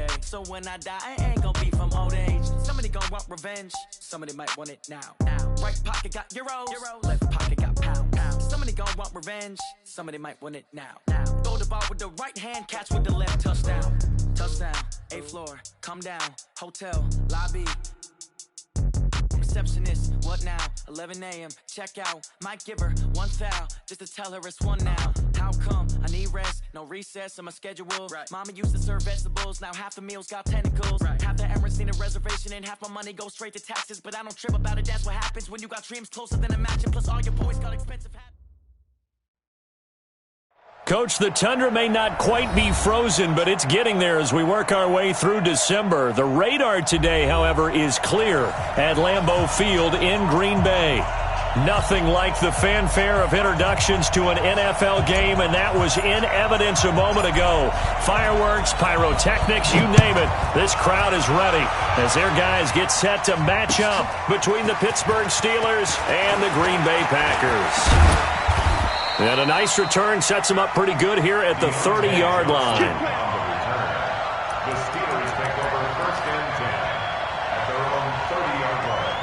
okay. So when I die, I ain't gonna be from old age. Somebody gonna want revenge, somebody might want it now. Right pocket got euros, left pocket got pounds. Somebody gonna want revenge, somebody might want it now. Throw the ball with the right hand, catch with the left, touchdown. Touchdown, 8th floor, come down, hotel, lobby. Receptionist, what now? 11 a.m., check out. Might give her one foul, just to tell her it's one now. How come? I need rest, no recess in my schedule. Right. Mama used to serve vegetables, now half the meals got tentacles. Right. Half the Emirates need a reservation and half my money goes straight to taxes. But I don't trip about it, that's what happens when you got dreams closer than a matching. Plus all your boys got expensive habits. Coach, the tundra may not quite be frozen, but it's getting there as we work our way through December. The radar today, however, is clear at Lambeau Field in Green Bay. Nothing like the fanfare of introductions to an NFL game, and that was in evidence a moment ago. Fireworks, pyrotechnics, you name it. This crowd is ready as their guys get set to match up between the Pittsburgh Steelers and the Green Bay Packers. And a nice return sets them up pretty good here at the 30-yard line. The Steelers take over 1st and 10 at their own 30-yard line.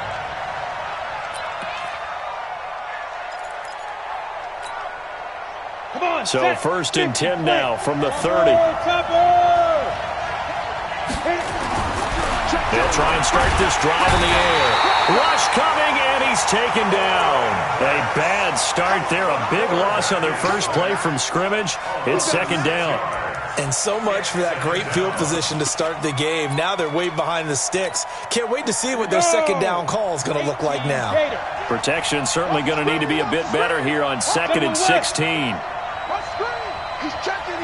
Come on, so 1st and 10 now from the 30. They'll try and start this drive in the air. Rush coming, and he's taken down. A bad start there. A big loss on their first play from scrimmage. It's 2nd down. And so much for that great field position to start the game. Now they're way behind the sticks. Can't wait to see what their 2nd down call is going to look like now. Protection certainly going to need to be a bit better here on 2nd and 16. He's checking.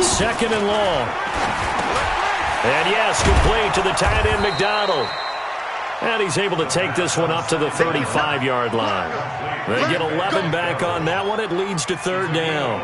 2nd and long. And yes, complete to the tight end, McDonald. And he's able to take this one up to the 35-yard line. They get 11 back on that one. It leads to 3rd down.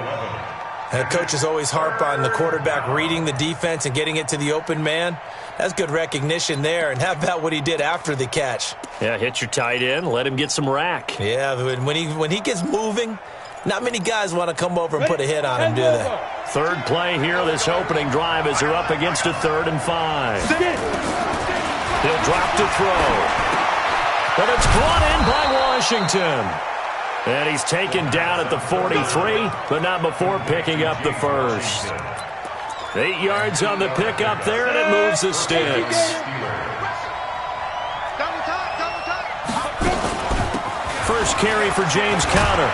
And coaches always harp on the quarterback reading the defense and getting it to the open man. That's good recognition there. And how about what he did after the catch? Yeah, hit your tight end, let him get some rack. Yeah, when he gets moving, not many guys want to come over and put a hit on him, do they? 3rd play here, this opening drive as they're up against a 3rd and 5. He'll drop to throw. But it's brought in by Washington. And he's taken down at the 43, but not before picking up the first. 8 yards on the pickup there, and it moves the sticks. First carry for James Conner.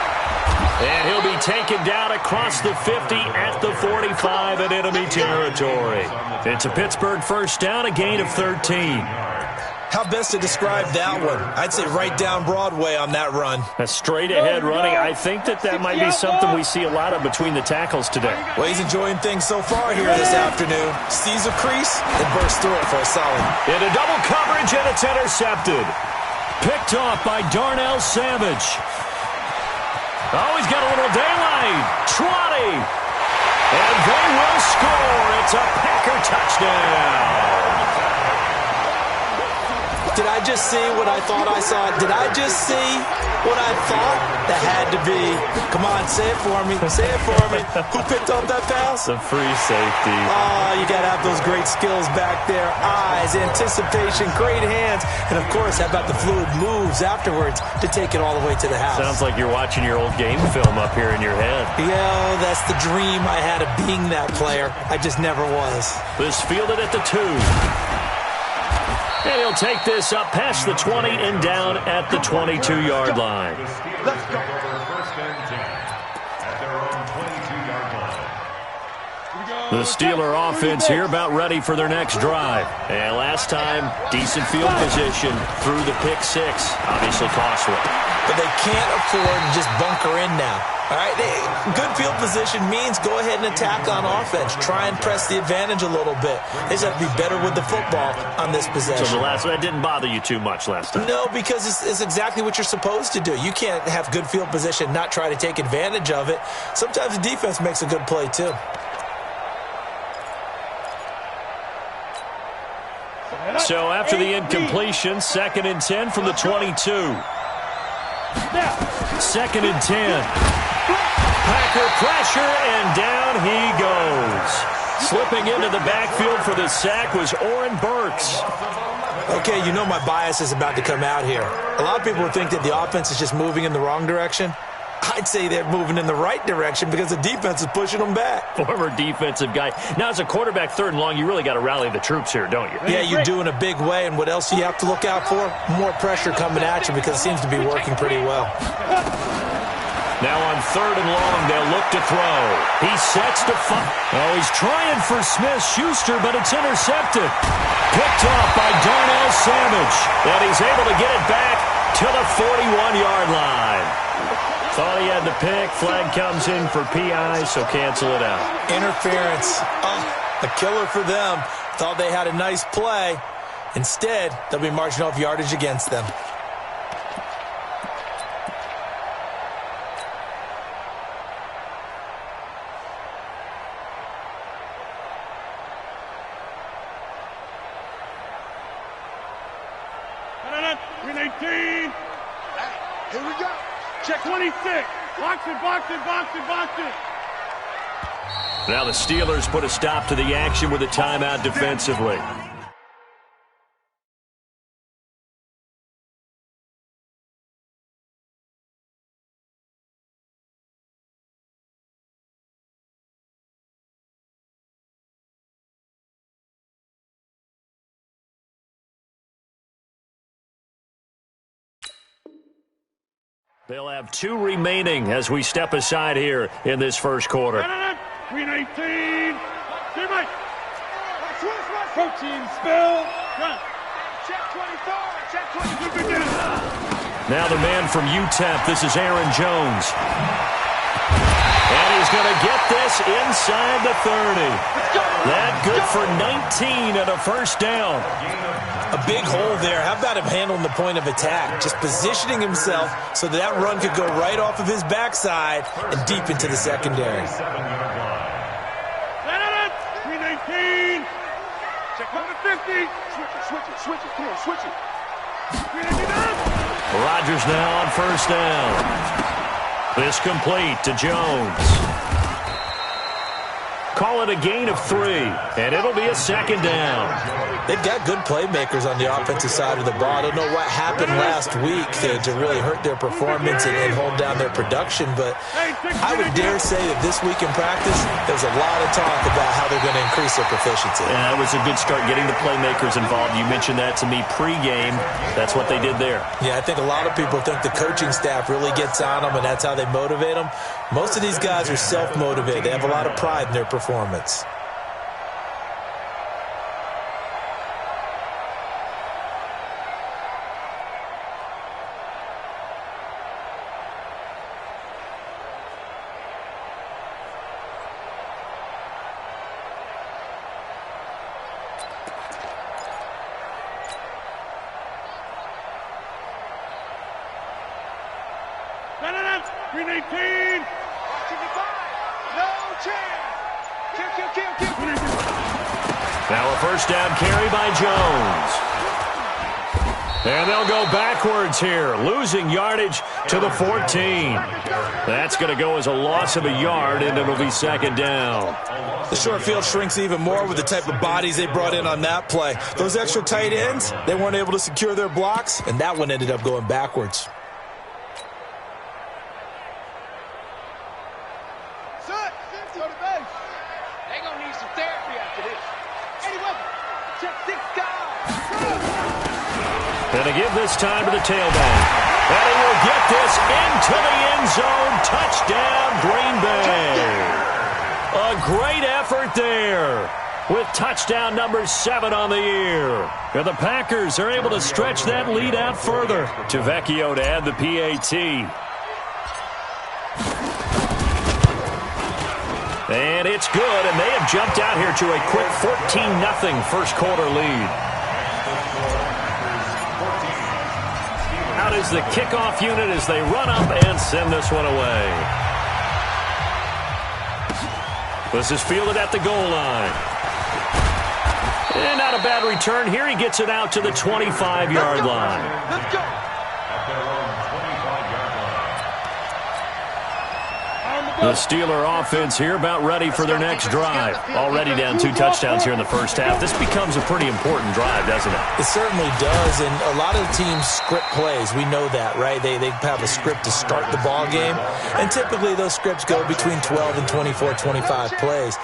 And he'll be taken down across the 50 at the 45 in enemy territory. It's a Pittsburgh 1st down, a gain of 13. How best to describe that one? I'd say right down Broadway on that run. A straight-ahead running. I think that might be something we see a lot of between the tackles today. Well, he's enjoying things so far here this afternoon. Sees a crease and bursts through it for a solid. Into double coverage, and it's intercepted. Picked off by Darnell Savage. Oh, he's got a little daylight. Trotty. And they will score. It's a Packer touchdown. Did I just see what I thought I saw? Did I just see what I thought? That had to be. Come on, say it for me. Say it for me. Who picked up that pass? The free safety. Oh, you got to have those great skills back there. Eyes, anticipation, great hands. And, of course, how about the fluid moves afterwards to take it all the way to the house? Sounds like you're watching your old game film up here in your head. Yeah, that's the dream I had of being that player. I just never was. This fielded at the 2. And he'll take this up past the 20 and down at the 22-yard line. Let's go. 1st and 10 at their own 22-yard line. The Steeler offense here about ready for their next drive. And last time, decent field position through the pick 6. Obviously costly. But they can't afford to just bunker in now. All right, good field position means go ahead and attack on offense. Try and press the advantage a little bit. They just have to be better with the football on this possession. So that didn't bother you too much last time? No, because it's exactly what you're supposed to do. You can't have good field position, not try to take advantage of it. Sometimes the defense makes a good play, too. So after the incompletion, 2nd and 10 from the 22. 2nd and 10. Packer pressure, and down he goes. Slipping into the backfield for the sack was Oren Burks. Okay, you know my bias is about to come out here. A lot of people would think that the offense is just moving in the wrong direction. I'd say they're moving in the right direction because the defense is pushing them back. Former defensive guy. Now, as a quarterback, 3rd and long, you really got to rally the troops here, don't you? Yeah, you do in a big way. And what else do you have to look out for? More pressure coming at you because it seems to be working pretty well. Now on 3rd and long, they'll look to throw. He sets to fire. Oh, he's trying for Smith-Schuster, but it's intercepted. Picked off by Darnell Savage. And he's able to get it back to the 41-yard line. Thought he had the pick. Flag comes in for PI, so cancel it out. Interference. A killer for them. Thought they had a nice play. Instead, they'll be marching off yardage against them. Win 18. Here we go. Check 26. Box it, box it, box it, box it. Now the Steelers put a stop to the action with a timeout defensively. They'll have 2 remaining as we step aside here in this first quarter. Green 18. Teammate. Protein spill. Check 24. Check 22. Now the man from UTEP, this is Aaron Jones. And he's going to get this inside the 30. That good for 19 and a first down. A big hole there. How about him handling the point of attack? Just positioning himself so that run could go right off of his backside and deep into the secondary. Green 18. Check number 50. Switch it. Come on, switch it. Green 89. Rodgers now on first down. This complete to Jones. Call it a gain of 3, and it'll be a second down. They've got good playmakers on the offensive side of the ball. I don't know what happened last week to really hurt their performance and hold down their production, but I would dare say that this week in practice, there's a lot of talk about how they're going to increase their proficiency. Yeah, that was a good start, getting the playmakers involved. You mentioned that to me pregame. That's what they did there. Yeah, I think a lot of people think the coaching staff really gets on them, and that's how they motivate them. Most of these guys are self-motivated. They have a lot of pride in their performance. Green 18. No chance. Kill. Now a first down carry by Jones. And they'll go backwards here, losing yardage to the 14. That's going to go as a loss of a yard, and it'll be second down. The short field shrinks even more with the type of bodies they brought in on that play. Those extra tight ends, they weren't able to secure their blocks, and that one ended up going backwards. And to give this time to the tailback. And he will get this into the end zone. Touchdown, Green Bay. A great effort there with touchdown number 7 on the year. And the Packers are able to stretch that lead out further. To Vecchio to add the PAT. And it's good, and they have jumped out here to a quick 14-0 first quarter lead. Out is the kickoff unit as they run up and send this one away. This is fielded at the goal line. And not a bad return here. He gets it out to the 25-yard line. Let's go. On the The Steeler offense here about ready for their next drive. Already down 2 touchdowns here in the first half. This becomes a pretty important drive, doesn't it? It certainly does, and a lot of teams script plays. We know that, right? They have a script to start the ball game, and typically those scripts go between 12 and 24, 25 plays.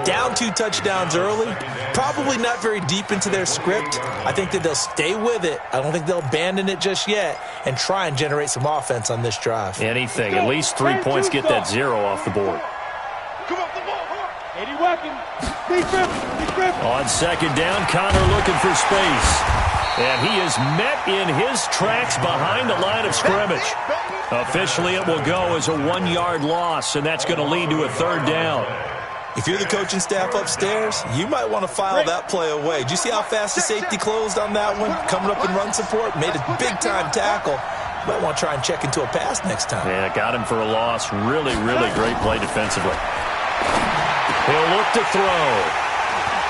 Down 2 touchdowns early, probably not very deep into their script. I think that they'll stay with it. I don't think they'll abandon it just yet and try and generate some offense on this drive. Anything. At least 3 points, get that 0 off the board. Come off the ball. Eddie Watkins. On second down, Connor looking for space. And he is met in his tracks behind the line of scrimmage. Officially, it will go as a 1-yard loss, and that's going to lead to a 3rd down. If you're the coaching staff upstairs, you might want to file that play away. Did you see how fast the safety closed on that one? Coming up in run support, made a big-time tackle. You might want to try and check into a pass next time. Yeah, got him for a loss. Really, really great play defensively. He'll look to throw.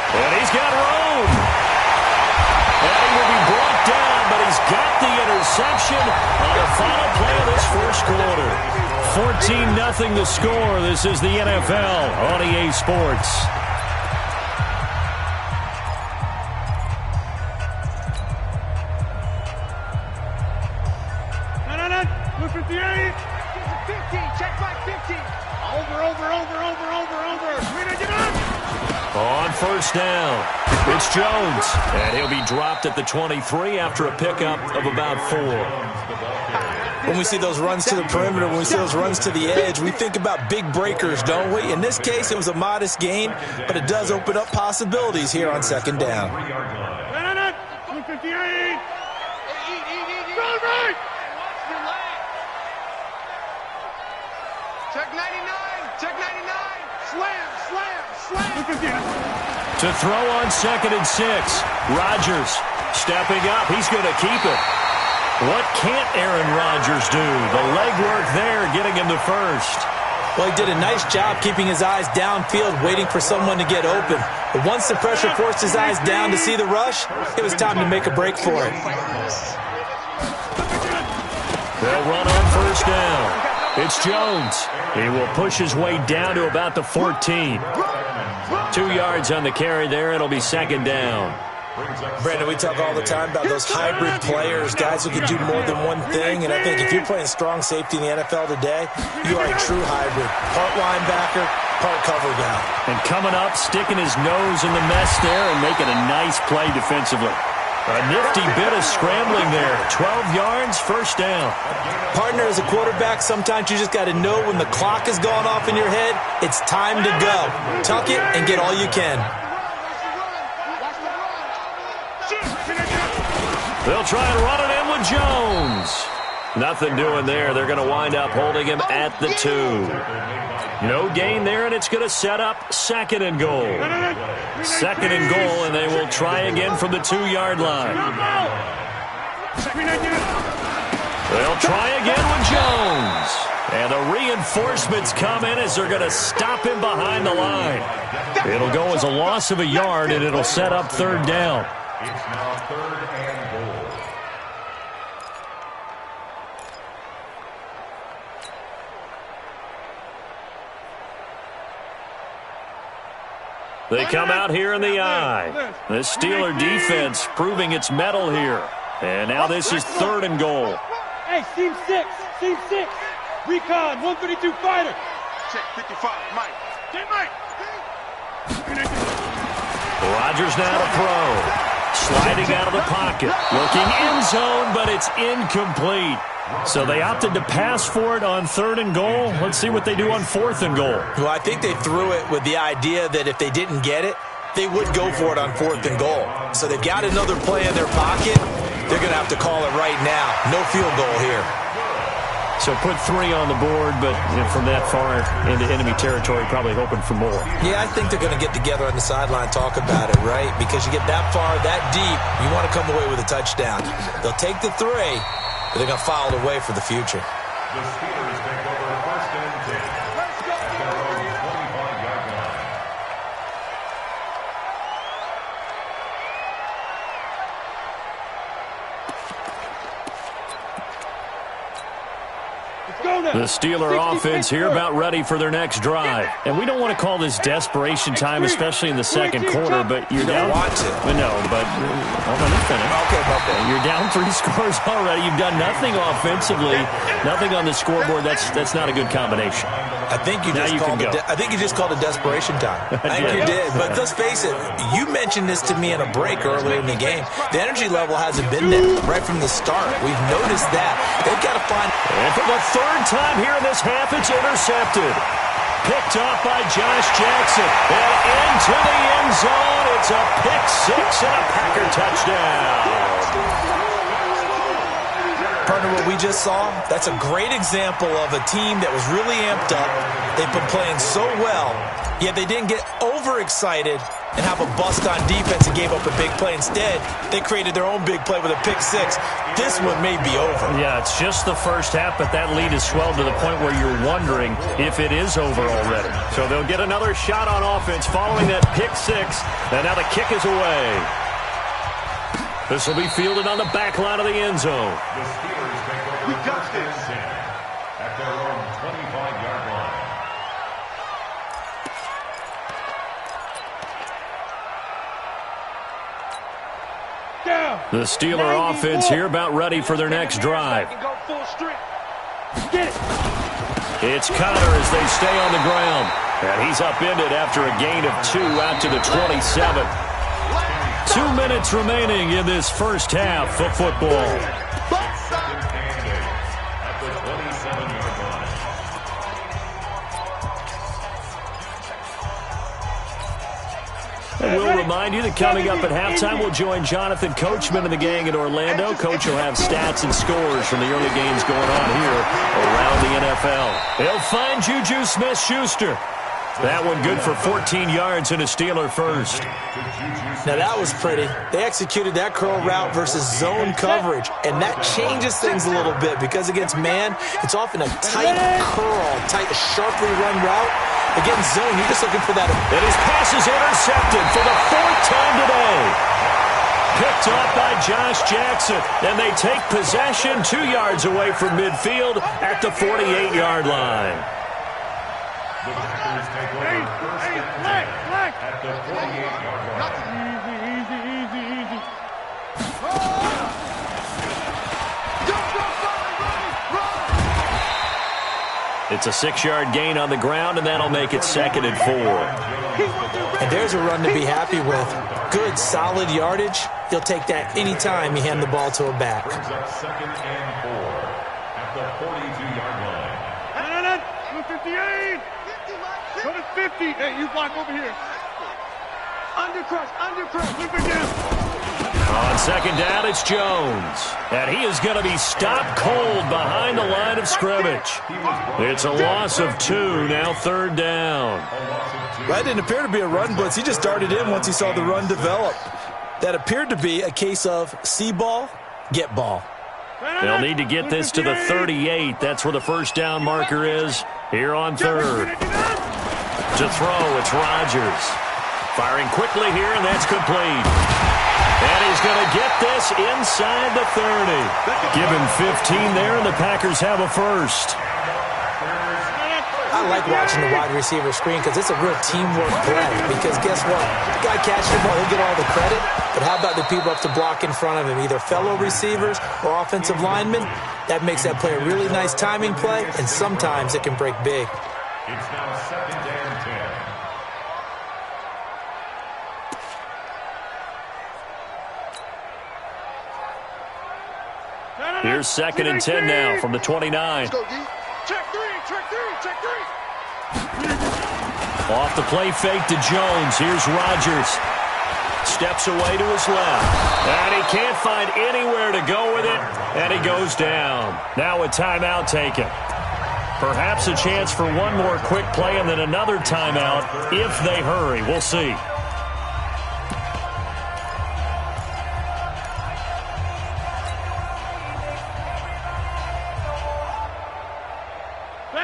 And he's got room. And he will be brought down, but he's got the interception on the final play of this first quarter. 14-0 the score. This is the NFL on EA Sports. No. 58. 15. Check back 15. Over. On first down, it's Jones. And he'll be dropped at the 23 after a pickup of about 4. When we see those runs to the perimeter, when we see those runs to the edge, we think about big breakers, don't we? In this case, it was a modest gain, but it does open up possibilities here on second down. No. 58. Go right. Check 99. Slam. To throw on 2nd and 6. Rodgers stepping up. He's going to keep it. What can't Aaron Rodgers do? The legwork there getting him to first. Well, he did a nice job keeping his eyes downfield, waiting for someone to get open. But once the pressure forced his eyes down to see the rush, it was time to make a break for it. They'll run on first down. It's Jones. He will push his way down to about the 14. 2 yards on the carry there. It'll be second down. Brandon, we talk all the time about those hybrid players, guys who can do more than one thing, and I think if you're playing strong safety in the NFL today, you are a true hybrid. Part linebacker, part cover guy. And coming up, sticking his nose in the mess there and making a nice play defensively. A nifty bit of scrambling there. 12 yards, first down. Partner, as a quarterback, sometimes you just got to know when the clock has gone off in your head, it's time to go. Tuck it and get all you can. They'll try and run it in with Jones. Nothing doing there. They're going to wind up holding him at the 2. No gain there, and it's going to set up 2nd and goal. 2nd and goal, and they will try again from the 2-yard line. They'll try again with Jones. And the reinforcements come in as they're going to stop him behind the line. It'll go as a loss of a yard, and it'll set up 3rd down. It's now 3rd and goal. They come out here in the eye. The Steeler defense proving its mettle here. And now this is 3rd and goal. Hey, Team 6. Recon, 132 fighter. Check 55, Mike. Get Mike. Rodgers now to throw. Sliding out of the pocket. Looking end zone, but it's incomplete. So they opted to pass for it on 3rd and goal. Let's see what they do on 4th and goal. Well, I think they threw it with the idea that if they didn't get it, they would go for it on 4th and goal. So they've got another play in their pocket. They're going to have to call it right now. No field goal here. So put 3 on the board, but from that far into enemy territory, probably hoping for more. Yeah, I think they're going to get together on the sideline and talk about it, right? Because you get that far, that deep, you want to come away with a touchdown. They'll take the 3, but they're going to file it away for the future. The Steelers take over 1st and 10 at their own 25-yard line. Let's go. The Steeler offense here about ready for their next drive. And we don't want to call this desperation time, especially in the second quarter, but you're down. Want to. No, but hold on, finish. Okay. You're down 3 scores already. You've done nothing offensively, nothing on the scoreboard. That's not a good combination. I think you just called it desperation time. I think you did. But let's face it, you mentioned this to me in a break earlier in the game. The energy level hasn't been there right from the start. We've noticed that. They've got to find... And for the third time here in this half, it's intercepted. Picked off by Josh Jackson. And into the end zone. It's a pick six and a Packer touchdown. Partner, what we just saw, that's a great example of a team that was really amped up. They've been playing so well, yet they didn't get overexcited and have a bust on defense and gave up a big play. Instead, they created their own big play with a pick six. This one may be over. Yeah, it's just the first half, but that lead has swelled to the point where you're wondering if it is over already. So they'll get another shot on offense following that pick six, and now the kick is away. This will be fielded on the back line of the end zone. The Steelers take over first and 10 at their own 25-yard line. The Steeler offense here about ready for their next drive. It's Connor as they stay on the ground. And he's upended after a gain of 2 out to the 27. 2 minutes remaining in this first half of football. At the 27-yard line. And we'll remind you that coming up at halftime, we'll join Jonathan Coachman and the gang in Orlando. Coach will have stats and scores from the early games going on here around the NFL. He'll find Juju Smith-Schuster. That one good for 14 yards and a Steeler first. Now that was pretty. They executed that curl route versus zone coverage, and that changes things a little bit because against man, it's often a tight curl, sharply run route. Against zone, you're just looking for that. And his pass is intercepted for the 4th time today. Picked off by Josh Jackson, and they take possession 2 yards away from midfield at the 48-yard line. The Packers take over first and 10 at the 48-yard line. Easy. It's a 6-yard gain on the ground, and that'll make it 2nd and 4. And there's a run to be happy with. Good, solid yardage. You'll take that anytime you hand the ball to a back. Brings up 2nd and 4 at the 42-yard line. 58. Go to 50. Hey, you block over here. Undercrush. Flip it down. On 2nd down, it's Jones. And he is going to be stopped cold behind the line of scrimmage. It's a loss of 2, now 3rd down. That didn't appear to be a run blitz. He just darted in once he saw the run develop. That appeared to be a case of see ball, get ball. They'll need to get this to the 38. That's where the first down marker is here on 3rd. To throw, it's Rodgers. Firing quickly here, and that's complete. And he's going to get this inside the 30. Give him 15 there, and the Packers have a first. I like watching the wide receiver screen because it's a real teamwork play. Because guess what? The guy catching the ball, he'll get all the credit. But how about the people up to block in front of him, either fellow receivers or offensive linemen? That makes that play a really nice timing play, and sometimes it can break big. It's now 2nd and 10. Here's 2nd and 10 now from the 29. Check three. Off the play fake to Jones. Here's Rodgers. Steps away to his left. And he can't find anywhere to go with it. And he goes down. Now a timeout taken. Perhaps a chance for one more quick play and then another timeout if they hurry. We'll see.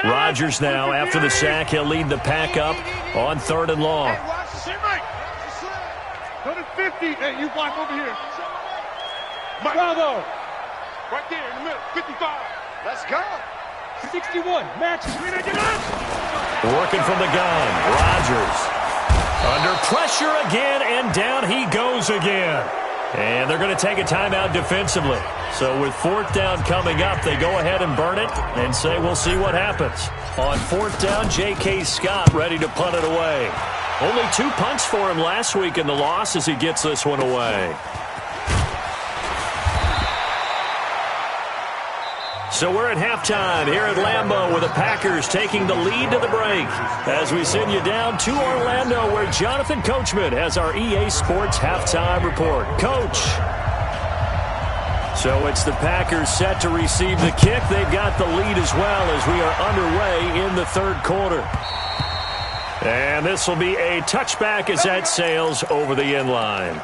Rodgers now, after the sack, he'll lead the pack up on 3rd and long. Go to 50. Hey, you block over here. Bravo. Right there in the middle. 55. Let's go. 61. Match. Working from the gun. Rodgers. Under pressure again, and down he goes again. And they're going to take a timeout defensively. So with fourth down coming up, they go ahead and burn it and say we'll see what happens. On fourth down, J.K. Scott ready to punt it away. Only 2 punts for him last week in the loss as he gets this one away. So we're at halftime here at Lambeau with the Packers taking the lead to the break as we send you down to Orlando where Jonathan Coachman has our EA Sports halftime report. Coach. So it's the Packers set to receive the kick. They've got the lead as well as we are underway in the third quarter. And this will be a touchback as that sails over the end line.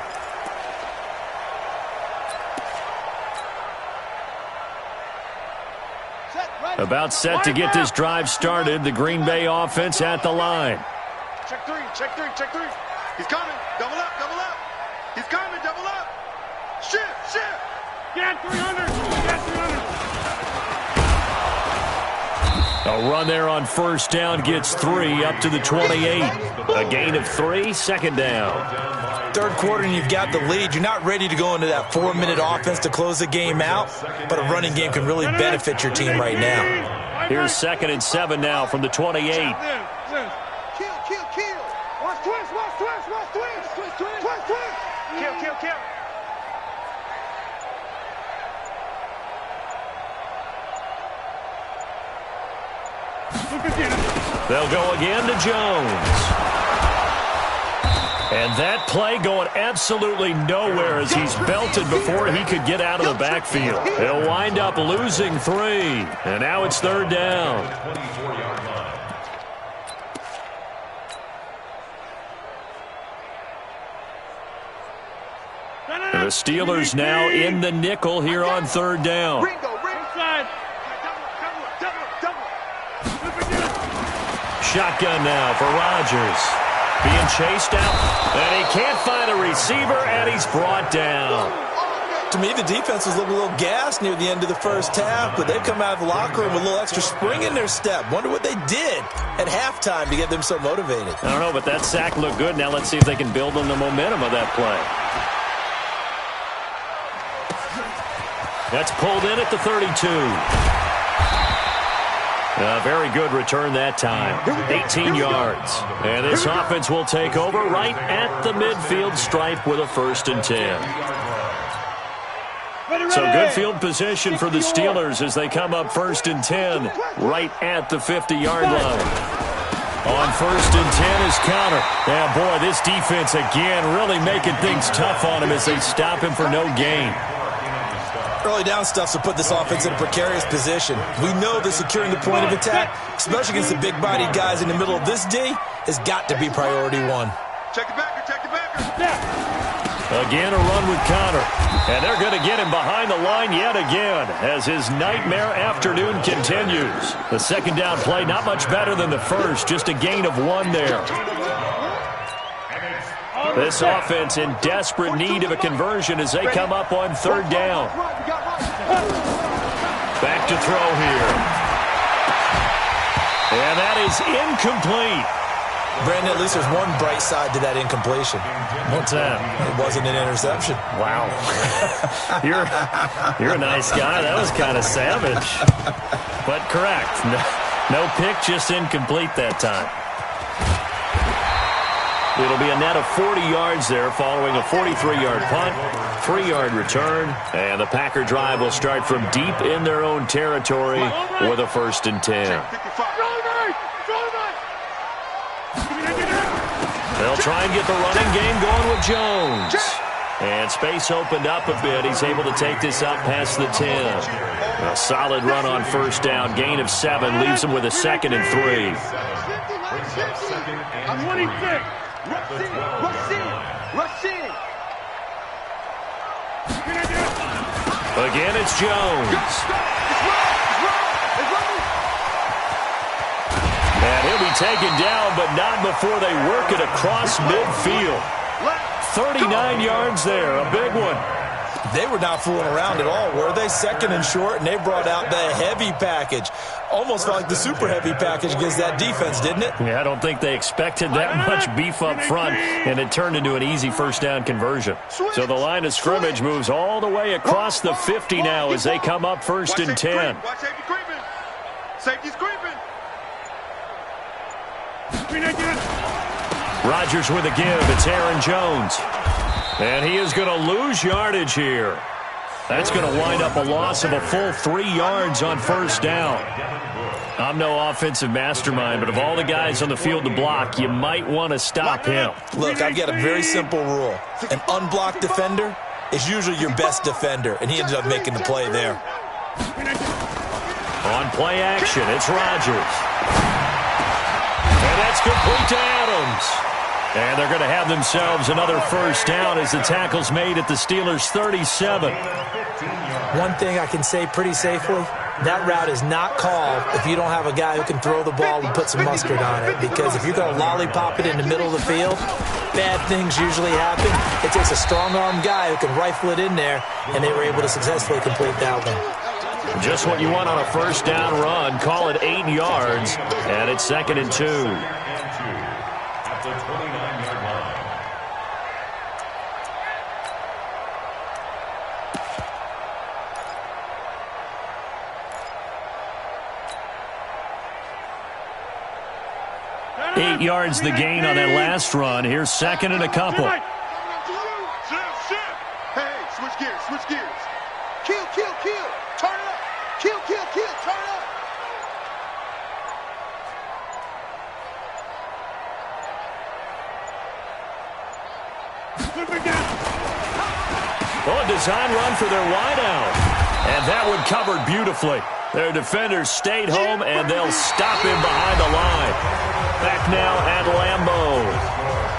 About set to get this drive started. The Green Bay offense at the line. Check three, check three, check three. He's coming. Double up, double up. He's coming, double up. Shift, shift. Get 300. Get 300. A run there on first down gets 3 up to the 28. A gain of 3, second down. Third quarter and you've got the lead. You're not ready to go into that 4-minute offense to close the game out, but a running game can really benefit your team right now. Here's 2nd and 7 now from the 28. Kill, kill. Watch twist, watch twist, watch twist. Twist, twist, twist, twist. Kill, kill, kill. They'll go again to Jones. And that play going absolutely nowhere as he's belted before he could get out of the backfield. He'll wind up losing 3. And now it's third down. And the Steelers now in the nickel here on third down. Shotgun now for Rodgers. Being chased out, and he can't find a receiver, and he's brought down. To me, the defense was looking a little gassed near the end of the first half, but they've come out of the locker room with a little extra spring in their step. Wonder what they did at halftime to get them so motivated. I don't know, but that sack looked good. Now let's see if they can build on the momentum of that play. That's pulled in at the 32. A very good return that time. 18 yards. And this offense will take over right at the midfield stripe with a 1st and 10. So good field position for the Steelers as they come up 1st and 10 right at the 50-yard line. On 1st and 10 is counter. Yeah, boy, this defense again really making things tough on him as they stop him for no gain. Early down stuff will put this offense in a precarious position. We know that securing the point of attack, especially against the big-bodied guys in the middle of this D, has got to be priority 1. Check the backer, check the backer. Again, a run with Connor. And they're going to get him behind the line yet again as his nightmare afternoon continues. The second down play, not much better than the first, just a gain of 1 there. This offense in desperate need of a conversion as they come up on third down. Back to throw here. And that is incomplete. Brandon, at least there's one bright side to that incompletion. What's that? It wasn't an interception. Wow. You're a nice guy. That was kind of savage. But correct. No pick, just incomplete that time. It'll be a net of 40 yards there following a 43-yard punt, 3-yard return, and the Packer drive will start from deep in their own territory with a 1st and 10. They'll try and get the running game going with Jones. And space opened up a bit. He's able to take this up past the 10. A solid run on first down. Gain of 7 leaves him with a 2nd and 3. I'm 26. Rush in, rush in, rush in. Again, it's Jones. And he'll be taken down, but not before they work it across midfield. 39 yards there, a big one. They were not fooling around at all, were they? Second and short, and they brought out the heavy package. Almost felt like the super heavy package against that defense, didn't it? Yeah, I don't think they expected that much beef up front, and it turned into an easy first down conversion. So the line of scrimmage moves all the way across the 50 now as they come up first and 10. Watch safety creeping. Safety's creeping. Rodgers with a give. It's Aaron Jones. And he is going to lose yardage here. That's going to wind up a loss of a full 3 yards on first down. I'm no offensive mastermind, but of all the guys on the field to block, you might want to stop him. Look, I've got a very simple rule. An unblocked defender is usually your best defender, and he ended up making the play there. On play action, it's Rodgers. And that's complete to Adams. And they're going to have themselves another first down as the tackle's made at the Steelers' 37. One thing I can say pretty safely, that route is not called if you don't have a guy who can throw the ball and put some mustard on it. Because if you're going to lollipop it in the middle of the field, bad things usually happen. It takes a strong-arm guy who can rifle it in there, and they were able to successfully complete that one. Just what you want on a first down run. Call it 8 yards, and it's 2nd and 2. At the 29-yard line. Eight yards the gain on that last run. Here's 2nd and a couple. Hey, switch gears, switch gears. Kill, kill, kill. Turn it up. Kill, kill, kill. Turn it up. Well, a design run for their wideout. And that one covered beautifully. Their defenders stayed home, and they'll stop him behind the line. Back now at Lambeau.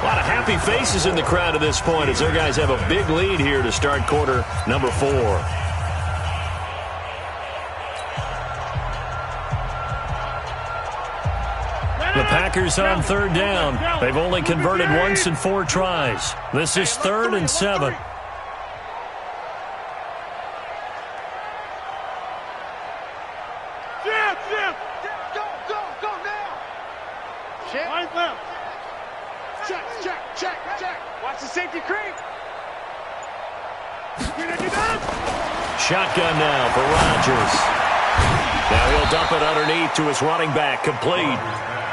A lot of happy faces in the crowd at this point as their guys have a big lead here to start quarter number 4. The Packers on 3rd down. They've only converted once in 4 tries. This is 3rd and 7. Go now. Check. Left. Check. Watch the safety creep. Shotgun now for Rodgers. Now he'll dump it underneath to his running back, complete.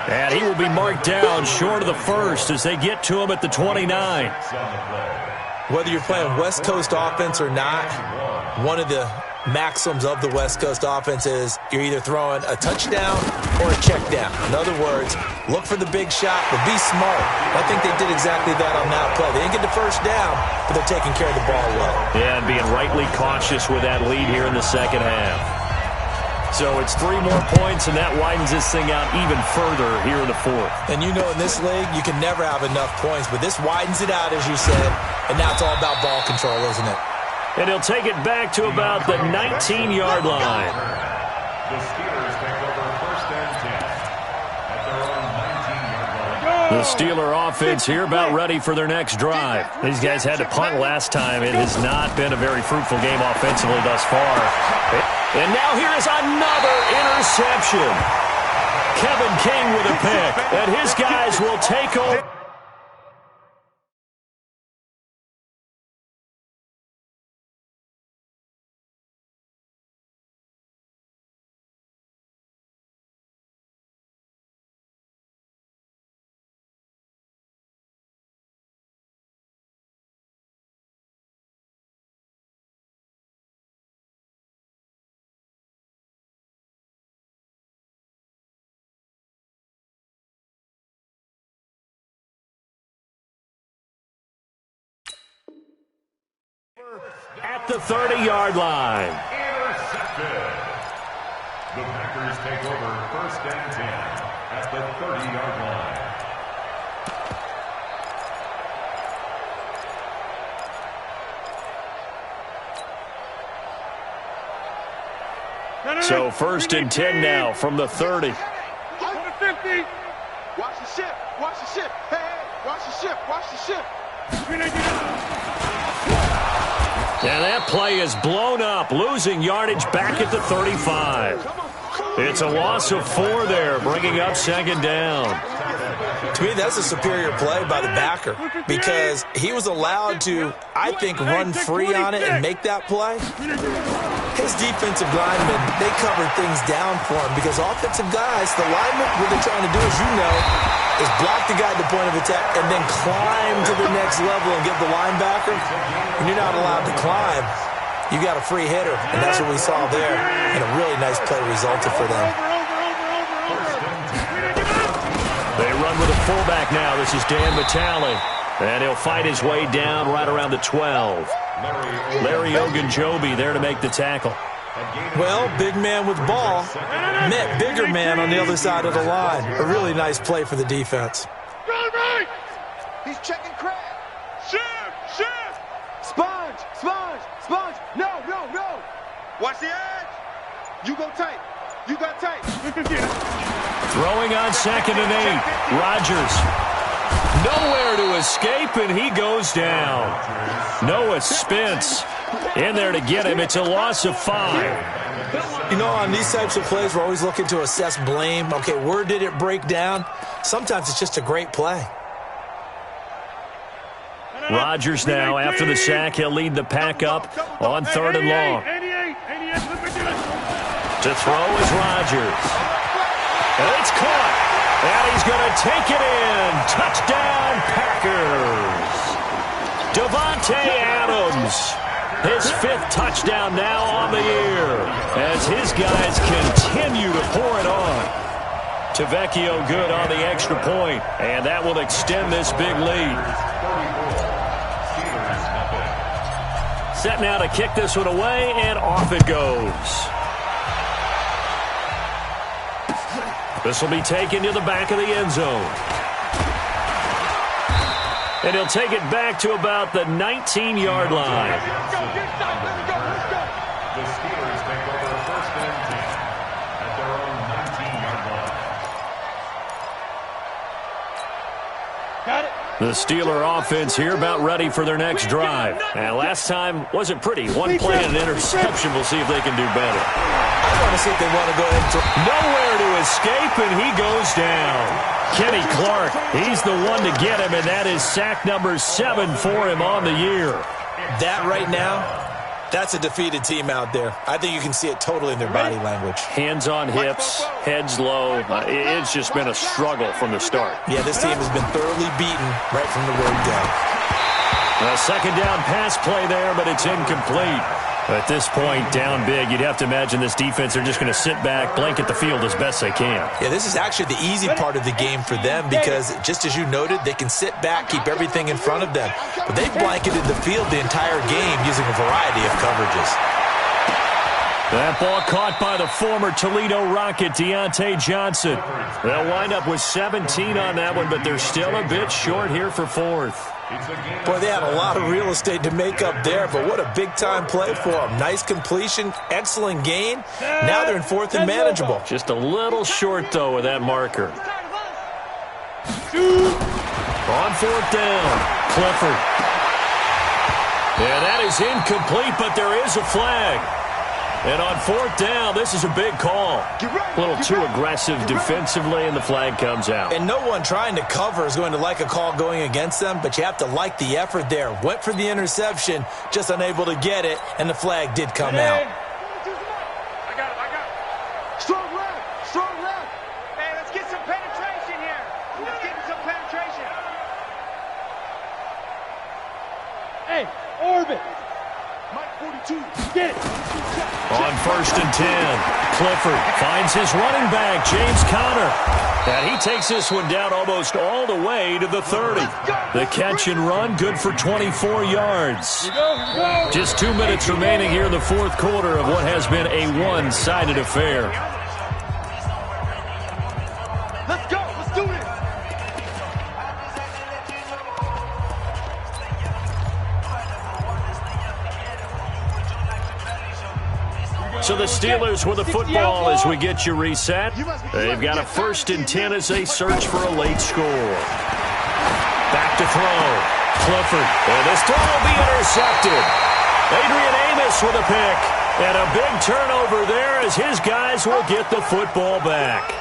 And he will be marked down short of the first as they get to him at the 29. Whether you're playing West Coast offense or not, one of the maxims of the West Coast offense is you're either throwing a touchdown or a check down. In other words, look for the big shot, but be smart. I think they did exactly that on that play. They didn't get the first down, but they're taking care of the ball well. Yeah, and being rightly cautious with that lead here in the second half. So it's 3 more points, and that widens this thing out even further here in the 4th. And you know in this league, you can never have enough points, but this widens it out, as you said, and now it's all about ball control, isn't it? And he'll take it back to about the 19-yard line. The Steelers take over 1st and 10 at their own 19-yard line. The Steeler offense here about ready for their next drive. These guys had to punt last time. It has not been a very fruitful game offensively thus far. And now here is another interception. Kevin King with a pick, and his guys will take over. At the 30-yard line. Intercepted. The Packers take over 1st and 10 at the 30-yard line. So 1st and 10 now from the 30. Watch the ship. Watch the ship. Hey, watch the ship. Watch the ship. And that play is blown up, losing yardage back at the 35. It's a loss of 4 there, bringing up second down. To me, that's a superior play by the backer because he was allowed to, I think, run free on it and make that play. His defensive linemen, they covered things down for him because offensive guys, the linemen, what they're trying to do, as you know, is block the guy at the point of attack and then climb to the next level and get the linebacker. When you're not allowed to climb, you got a free hitter, and that's what we saw there. And a really nice play resulted for them. They run with a fullback now. This is Dan Vitale. And he'll fight his way down right around the 12. Larry Ogunjobi there to make the tackle. Well, big man with ball met bigger man on the other side of the line. A really nice play for the defense. Right. He's checking crab. Shift. Sponge. No. Watch the edge. You go tight. You got tight. Throwing on 2nd and 8. Rodgers. Nowhere to escape, and he goes down. Noah Spence in there to get him. It's a loss of 5. You know, on these types of plays, we're always looking to assess blame. Okay, where did it break down? Sometimes it's just a great play. Rodgers now, after the sack, he'll lead the pack up on 3rd and long. To throw is Rodgers. And it's caught. And he's going to take it in. Touchdown, Packers. Devontae Adams. His 5th touchdown now on the year as his guys continue to pour it on. Tavecchio good on the extra point, and that will extend this big lead. Set now to kick this one away, and off it goes. This will be taken to the back of the end zone. And he'll take it back to about the 19-yard line. The Steelers take over 1st and 10 at their own 19-yard line. Got it. The Steeler offense here about ready for their next drive. And last time wasn't pretty. One play and an interception. We'll see if they can do better. I want to see if they want to go ahead and throw. Nowhere to escape, and he goes down. Kenny Clark, he's the one to get him, and that is sack number 7 for him on the year. That right now, that's a defeated team out there. I think you can see it totally in their body language. Hands on hips, heads low. It's just been a struggle from the start. Yeah, this team has been thoroughly beaten right from the word go. A 2nd down pass play there, but it's incomplete. At this point, down big, you'd have to imagine this defense are just going to sit back, blanket the field as best they can. Yeah, this is actually the easy part of the game for them because, just as you noted, they can sit back, keep everything in front of them. But they've blanketed the field the entire game using a variety of coverages. That ball caught by the former Toledo Rocket, Deontay Johnson. They'll wind up with 17 on that one, but they're still a bit short here for 4th. Boy, they had a lot of real estate to make up there, but what a big-time play for them. Nice completion, excellent gain. Now they're in 4th and manageable. Just a little short, though, with that marker. On 4th down, Clifford. Yeah, that is incomplete, but there is a flag. And on 4th down, this is a big call. A little too aggressive defensively, and the flag comes out. And no one trying to cover is going to like a call going against them, but you have to like the effort there. Went for the interception, just unable to get it, and the flag did come out. I got it. Strong left. Hey, let's get some penetration here. Let's get some penetration. Hey, orbit. Mike 42, get it. On 1st and 10, Clifford finds his running back, James Conner. And he takes this one down almost all the way to the 30. The catch and run, good for 24 yards. Just 2 minutes remaining here in the 4th quarter of what has been a one-sided affair. Let's go. Let's do this. So the Steelers with the football as we get you reset. They've got a 1st and 10 as they search for a late score. Back to throw. Clifford. And this throw will be intercepted. Adrian Amos with a pick. And a big turnover there as his guys will get the football back.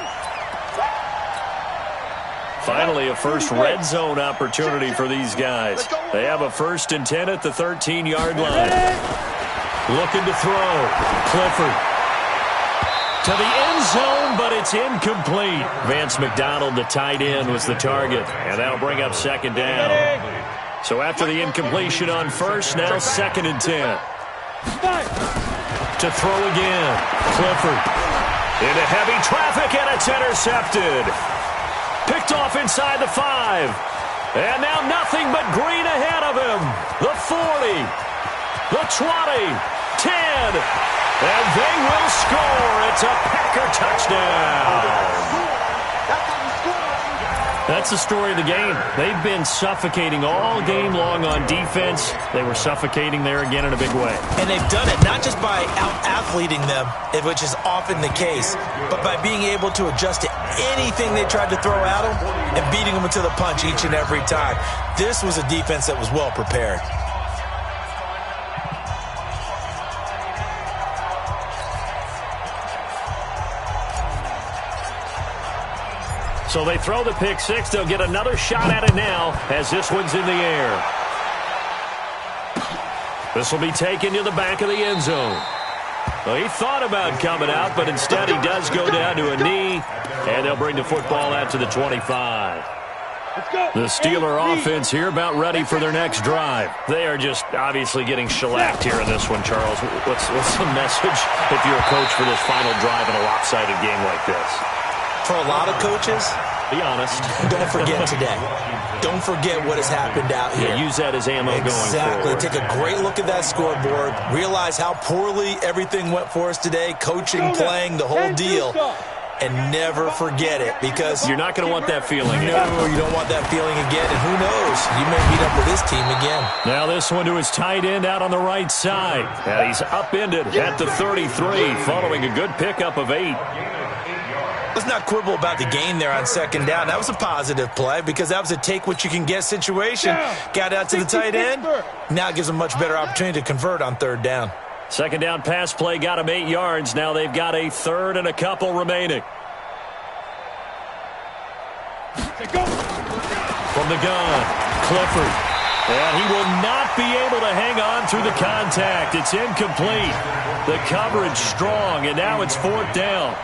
Finally, a first red zone opportunity for these guys. They have a 1st and 10 at the 13-yard line. Looking to throw. Clifford. To the end zone, but it's incomplete. Vance McDonald, the tight end, was the target. And that'll bring up 2nd down. So after the incompletion on 1st, now 2nd and 10. To throw again. Clifford. Into heavy traffic, and it's intercepted. Picked off inside the 5. And now nothing but green ahead of him. The 40. The 20. 10. And they will score. It's a Packer touchdown. That's the story of the game. They've been suffocating all game long on defense. They were suffocating there again in a big way. And they've done it not just by out-athleting them, which is often the case, but by being able to adjust to anything they tried to throw at them and beating them to the punch each and every time. This was a defense that was well prepared. So they throw the pick six. They'll get another shot at it now as this one's in the air. This will be taken to the back of the end zone. Well, he thought about coming out, but instead he does go down to a knee, and they'll bring the football out to the 25. The Steeler offense here about ready for their next drive. They are just obviously getting shellacked here in this one, Charles. What's the message if you're a coach for this final drive in a lopsided game like this? For a lot of coaches, be honest. Don't forget today. Don't forget what has happened out here. Yeah, use that as ammo going forward. Exactly. Take a great look at that scoreboard. Realize how poorly everything went for us today. Coaching, playing, the whole deal. And never forget it, because you're not going to want that feeling. No, you don't want that feeling again. And who knows? You may meet up with this team again. Now this one to his tight end out on the right side. And he's upended at the 33 following a good pickup of 8. Let's not quibble about the gain there on 2nd down. That was a positive play because that was a take-what-you-can-get situation. Got out to the tight end. Now it gives them a much better opportunity to convert on 3rd down. 2nd down pass play got him 8 yards. Now they've got a 3rd and a couple remaining. From the gun, Clifford. And he will not be able to hang on through the contact. It's incomplete. The coverage strong, and now it's 4th down.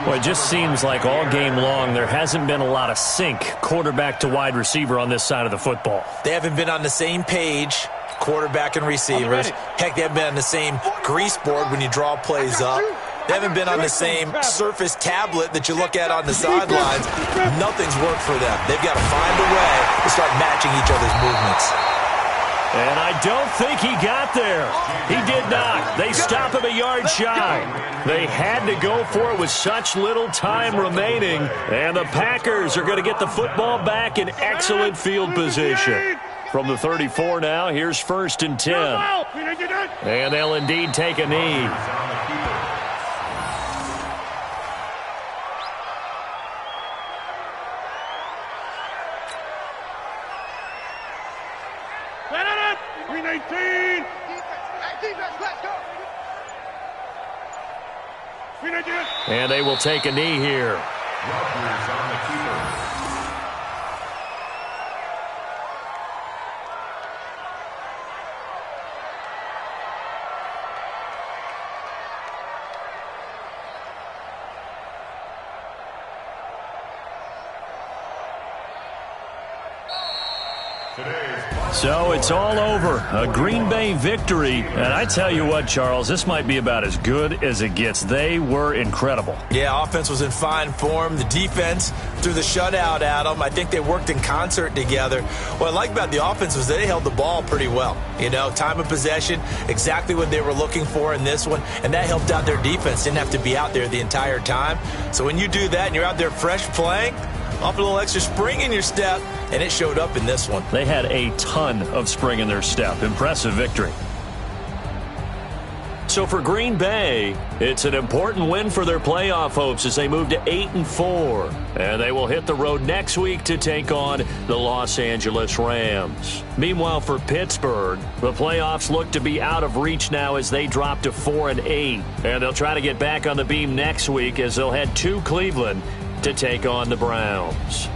Well, it just seems like all game long there hasn't been a lot of sync quarterback to wide receiver on this side of the football. They haven't been on the same page, quarterback and receivers. Heck, they haven't been on the same grease board when you draw plays up. They haven't been on the same surface tablet that you look at on the sidelines. Nothing's worked for them. They've got to find a way to start matching each other's movements. And I don't think he got there. He did not. They stop him a yard shy. They had to go for it with such little time remaining. And the Packers are going to get the football back in excellent field position. From the 34 now, here's 1st and 10. And they'll indeed take a knee. And they will take a knee here. So it's all over. A Green Bay victory. And I tell you what, Charles, this might be about as good as it gets. They were incredible. Yeah, offense was in fine form. The defense threw the shutout at them. I think they worked in concert together. What I like about the offense was they held the ball pretty well. You know, time of possession, exactly what they were looking for in this one. And that helped out their defense. Didn't have to be out there the entire time. So when you do that and you're out there fresh playing, off a little extra spring in your step, and it showed up in this one. They had a ton of spring in their step. Impressive victory. So for Green Bay, it's an important win for their playoff hopes as they move to 8-4. And they will hit the road next week to take on the Los Angeles Rams. Meanwhile, for Pittsburgh, the playoffs look to be out of reach now as they drop to 4-8. And they'll try to get back on the beam next week as they'll head to Cleveland to take on the Browns.